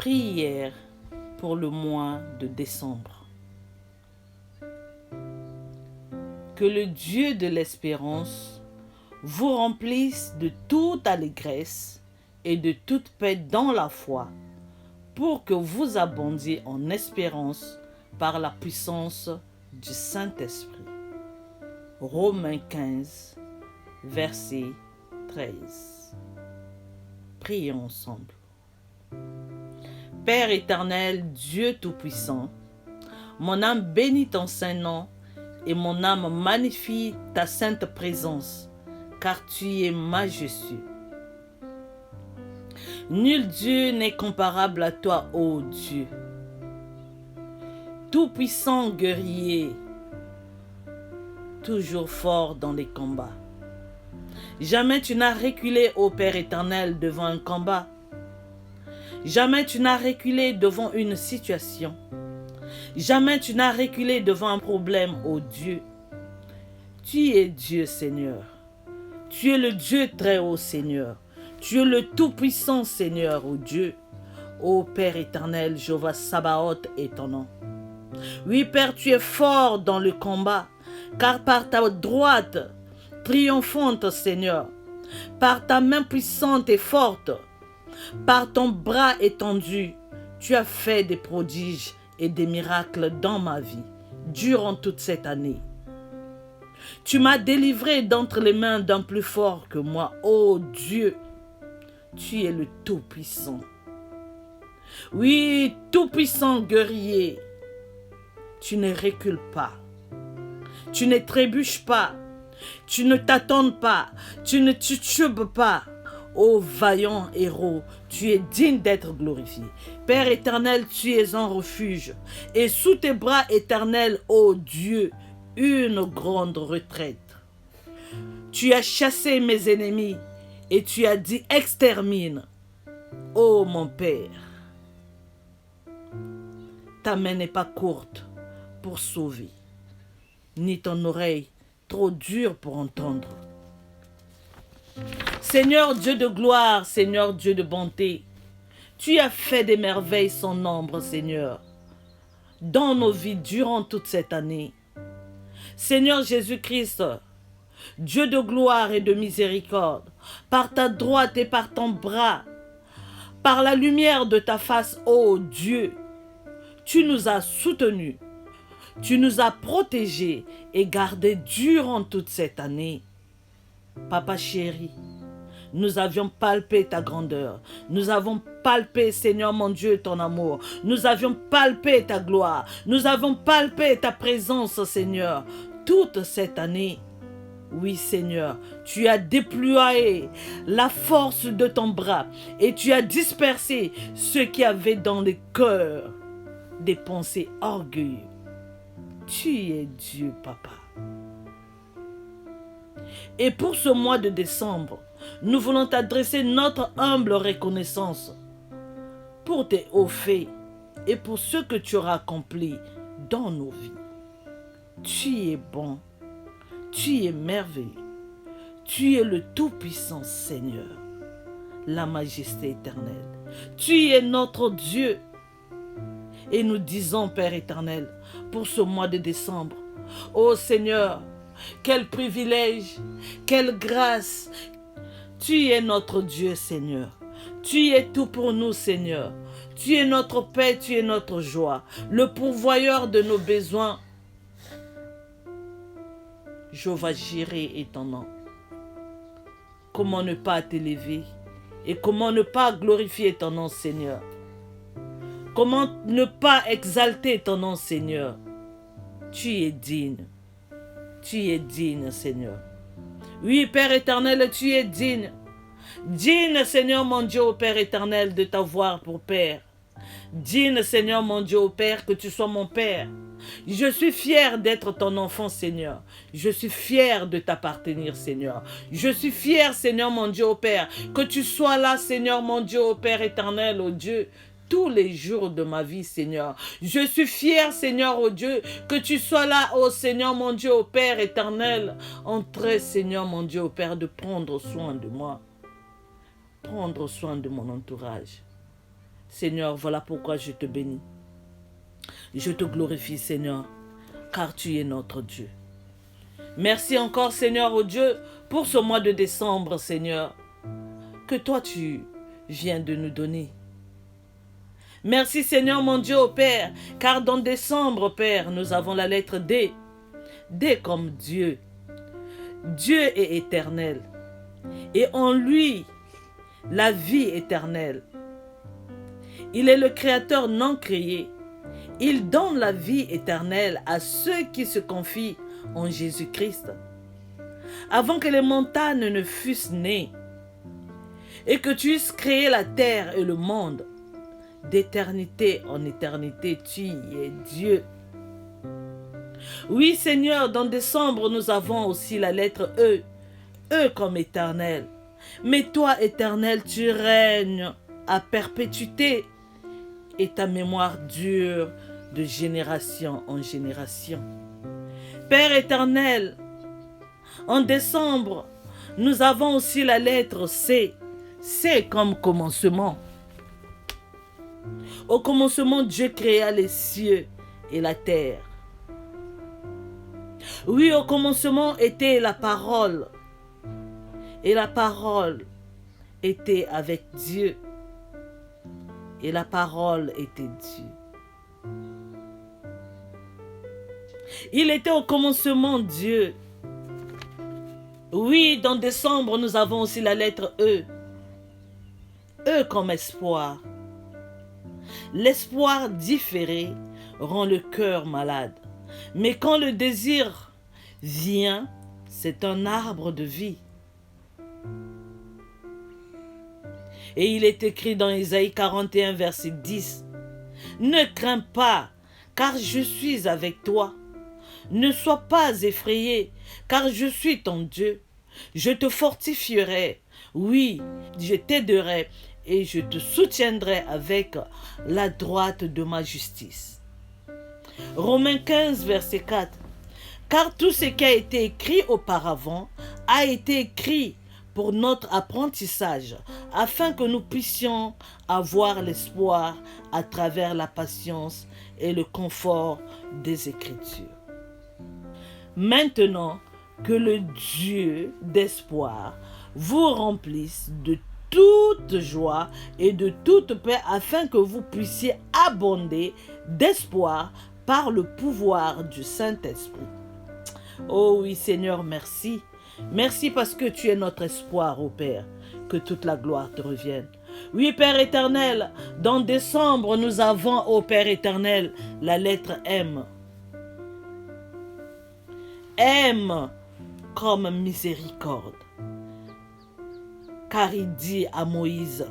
Prière pour le mois de décembre. Que le Dieu de l'espérance vous remplisse de toute allégresse et de toute paix dans la foi, pour que vous abondiez en espérance par la puissance du Saint-Esprit. Romains 15, verset 13. Prions ensemble. Père éternel, Dieu Tout-Puissant, mon âme bénit ton saint nom et mon âme magnifie ta sainte présence, car tu es majestueux. Nul Dieu n'est comparable à toi, ô Dieu. Tout-puissant guerrier, toujours fort dans les combats. Jamais tu n'as reculé, ô Père éternel, devant un combat. Jamais tu n'as reculé devant une situation. Jamais tu n'as reculé devant un problème, ô Dieu. Tu es Dieu, Seigneur. Tu es le Dieu très haut, Seigneur. Tu es le tout-puissant, Seigneur, ô Dieu. Ô Père éternel, Jéhovah Sabaoth est ton nom. Oui, Père, tu es fort dans le combat, car par ta droite triomphante, Seigneur, par ta main puissante et forte, par ton bras étendu, tu as fait des prodiges et des miracles dans ma vie, durant toute cette année. Tu m'as délivré d'entre les mains d'un plus fort que moi, ô Dieu. Tu es le Tout-Puissant. Oui, Tout-Puissant guerrier, tu ne recules pas, tu ne trébuches pas, tu ne t'attends pas, tu ne titubes pas. Ô vaillant héros, tu es digne d'être glorifié. Père éternel, tu es un refuge, et sous tes bras éternels, ô Dieu, une grande retraite. Tu as chassé mes ennemis, et tu as dit extermine. Ô mon Père, ta main n'est pas courte pour sauver, ni ton oreille trop dure pour entendre. Seigneur Dieu de gloire, Seigneur Dieu de bonté, tu as fait des merveilles sans nombre, Seigneur, dans nos vies durant toute cette année. Seigneur Jésus-Christ, Dieu de gloire et de miséricorde, par ta droite et par ton bras, par la lumière de ta face, ô Dieu, tu nous as soutenus, tu nous as protégés et gardés durant toute cette année. Papa chéri, nous avions palpé ta grandeur. Nous avons palpé, Seigneur mon Dieu, ton amour. Nous avions palpé ta gloire. Nous avons palpé ta présence, Seigneur, toute cette année. Oui, Seigneur, tu as déployé la force de ton bras et tu as dispersé ceux qui avaient dans les cœurs des pensées orgueilleuses. Tu es Dieu, Papa. Et pour ce mois de décembre, nous voulons t'adresser notre humble reconnaissance pour tes hauts faits et pour ce que tu auras accompli dans nos vies. Tu es bon, tu es merveilleux, tu es le Tout-Puissant Seigneur, la majesté éternelle. Tu es notre Dieu. Et nous disons, Père éternel, pour ce mois de décembre, ô Seigneur, quel privilège, quelle grâce. Tu es notre Dieu, Seigneur. Tu es tout pour nous, Seigneur. Tu es notre paix, tu es notre joie, le pourvoyeur de nos besoins. Jéhovah Jireh est ton nom. Comment ne pas t'élever et comment ne pas glorifier ton nom, Seigneur? Comment ne pas exalter ton nom, Seigneur? Tu es digne. Tu es digne, Seigneur. Oui, Père éternel, tu es digne. Digne, Seigneur mon Dieu, ô Père éternel, de t'avoir pour Père. Digne, Seigneur mon Dieu, ô Père, que tu sois mon Père. Je suis fier d'être ton enfant, Seigneur. Je suis fier de t'appartenir, Seigneur. Je suis fier, Seigneur mon Dieu, ô Père, que tu sois là, Seigneur mon Dieu, ô Père éternel, ô Dieu, tous les jours de ma vie, Seigneur. Je suis fier, Seigneur, ô Dieu, que tu sois là, ô Seigneur, mon Dieu, ô Père éternel. Entrez, Seigneur, mon Dieu, ô Père, de prendre soin de moi. Prendre soin de mon entourage. Seigneur, voilà pourquoi je te bénis. Je te glorifie, Seigneur, car tu es notre Dieu. Merci encore, Seigneur, oh Dieu, pour ce mois de décembre, Seigneur, que toi tu viens de nous donner. Merci, Seigneur, mon Dieu, ô Père, car dans décembre, Père, nous avons la lettre D. D comme Dieu. Dieu est éternel. Et en lui, la vie éternelle. Il est le Créateur non créé. Il donne la vie éternelle à ceux qui se confient en Jésus-Christ. Avant que les montagnes ne fussent nées et que tu eusses créé la terre et le monde, d'éternité en éternité, tu es Dieu. Oui, Seigneur, dans décembre, nous avons aussi la lettre E. E comme éternel. Mais toi, éternel, tu règnes à perpétuité et ta mémoire dure de génération en génération. Père éternel, en décembre, nous avons aussi la lettre C. C comme commencement. Au commencement, Dieu créa les cieux et la terre. Oui, au commencement était la parole. Et la parole était avec Dieu. Et la parole était Dieu. Il était au commencement Dieu. Oui, dans décembre, nous avons aussi la lettre E. E comme espoir. L'espoir différé rend le cœur malade. Mais quand le désir vient, c'est un arbre de vie. Et il est écrit dans Isaïe 41, verset 10. Ne crains pas, car je suis avec toi. Ne sois pas effrayé, car je suis ton Dieu. Je te fortifierai, oui, je t'aiderai et je te soutiendrai avec la droite de ma justice. Romains 15, verset 4. Car tout ce qui a été écrit auparavant a été écrit pour notre apprentissage, afin que nous puissions avoir l'espoir à travers la patience et le confort des Écritures. Maintenant, que le Dieu d'espoir vous remplisse de toute joie et de toute paix, afin que vous puissiez abonder d'espoir par le pouvoir du Saint-Esprit. Oh oui, Seigneur, merci. Merci parce que tu es notre espoir, ô Père. Que toute la gloire te revienne. Oui, Père éternel, dans décembre, nous avons, ô Père éternel, la lettre M. M comme miséricorde. Car il dit à Moïse,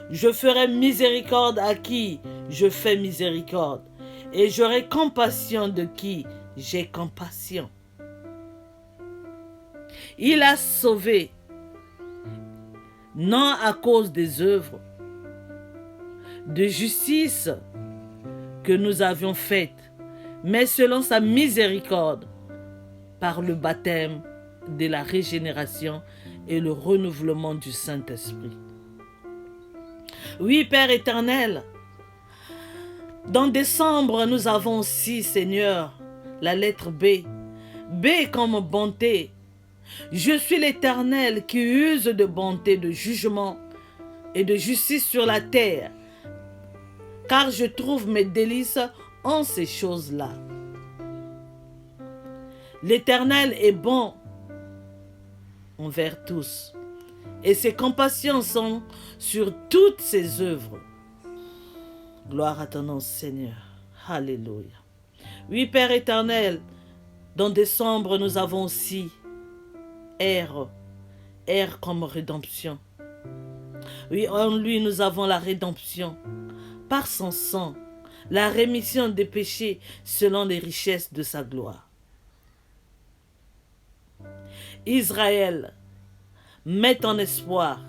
je ferai miséricorde à qui je fais miséricorde, et j'aurai compassion de qui j'ai compassion. Il a sauvé, non à cause des œuvres de justice que nous avions faites, mais selon sa miséricorde, par le baptême de la régénération et le renouvellement du Saint-Esprit. Oui, Père éternel, dans décembre, nous avons aussi, Seigneur, la lettre B. B comme bonté. Je suis l'Éternel qui use de bonté, de jugement et de justice sur la terre, car je trouve mes délices en ces choses-là. L'Éternel est bon envers tous, et ses compassions sont sur toutes ses œuvres. Gloire à ton nom, Seigneur. Alléluia. Oui, Père éternel, dans décembre, nous avons aussi R. R comme rédemption. Oui, en lui, nous avons la rédemption. Par son sang, la rémission des péchés selon les richesses de sa gloire. Israël, mets ton espoir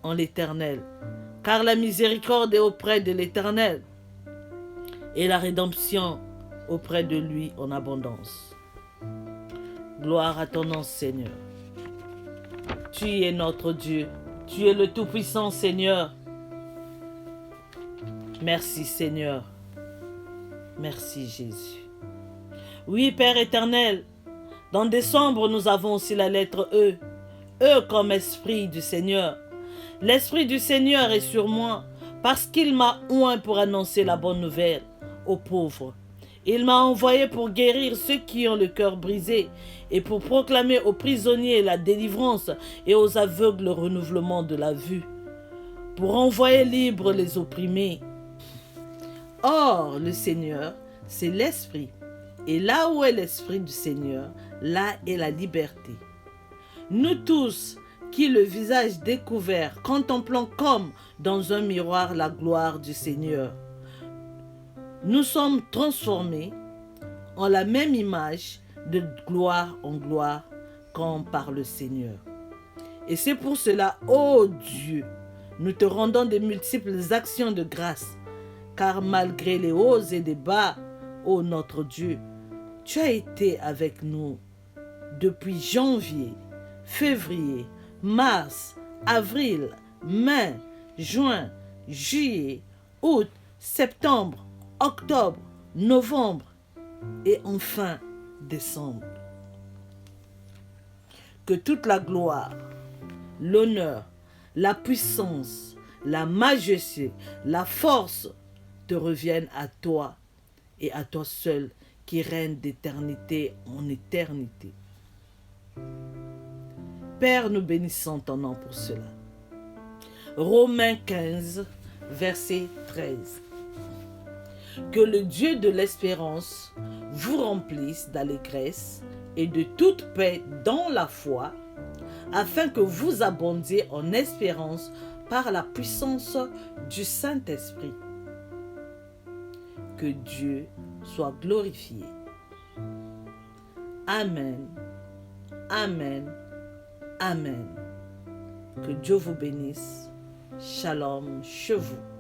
en l'Éternel, car la miséricorde est auprès de l'Éternel et la rédemption auprès de lui en abondance. Gloire à ton nom, Seigneur. Tu es notre Dieu. Tu es le Tout-Puissant, Seigneur. Merci Seigneur. Merci Jésus. Oui, Père éternel, dans décembre, nous avons aussi la lettre E. E comme esprit du Seigneur. L'esprit du Seigneur est sur moi parce qu'il m'a oint pour annoncer la bonne nouvelle aux pauvres. Il m'a envoyé pour guérir ceux qui ont le cœur brisé et pour proclamer aux prisonniers la délivrance et aux aveugles le renouvellement de la vue, pour envoyer libres les opprimés. Or, le Seigneur, c'est l'Esprit. Et là où est l'Esprit du Seigneur, là est la liberté. Nous tous, qui le visage découvert, contemplons comme dans un miroir la gloire du Seigneur, nous sommes transformés en la même image de gloire en gloire comme par le Seigneur. Et c'est pour cela, ô Dieu, nous te rendons de multiples actions de grâce, car malgré les hauts et les bas, ô notre Dieu, tu as été avec nous depuis janvier, février, mars, avril, mai, juin, juillet, août, septembre, octobre, novembre et enfin décembre. Que toute la gloire, l'honneur, la puissance, la majesté, la force te reviennent à toi et à toi seul qui règne d'éternité en éternité. Père, nous bénissons ton nom pour cela. Romains 15, verset 13. Que le Dieu de l'espérance vous remplisse d'allégresse et de toute paix dans la foi, afin que vous abondiez en espérance par la puissance du Saint-Esprit. Que Dieu soit glorifié. Amen. Amen. Amen. Que Dieu vous bénisse. Shalom chez vous.